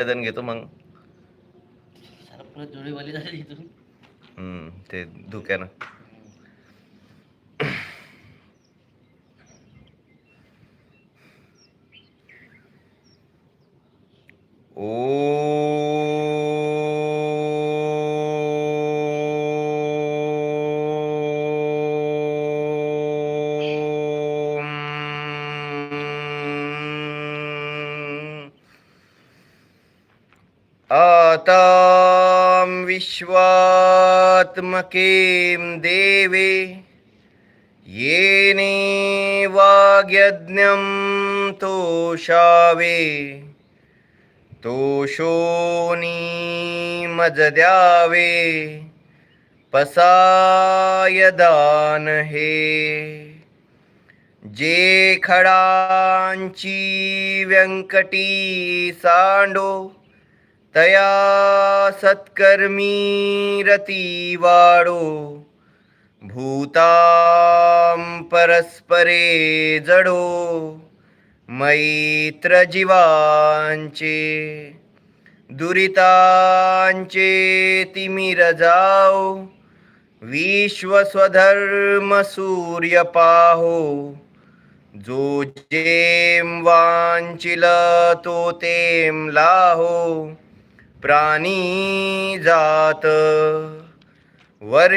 निवेदन घेतो मग. जोडीवाली झाली तू. ते धुक्यानं. आतां विश्वात्मकें देवे येने वाग्यज्ञं तोषावे तोषोनीमजद्यावे पसायदान हे जे खडांची व्यंकटी सांडो तया सत्कर्मी रती वाडो भूतां परस्परे जडो मैत्र जीवांचे दुरितांचे तिमिर जाओ विश्वस्वधर्म सूर्य पाहो जो जेम वांचिल तो तेम लाहो प्राणी जात वर्ष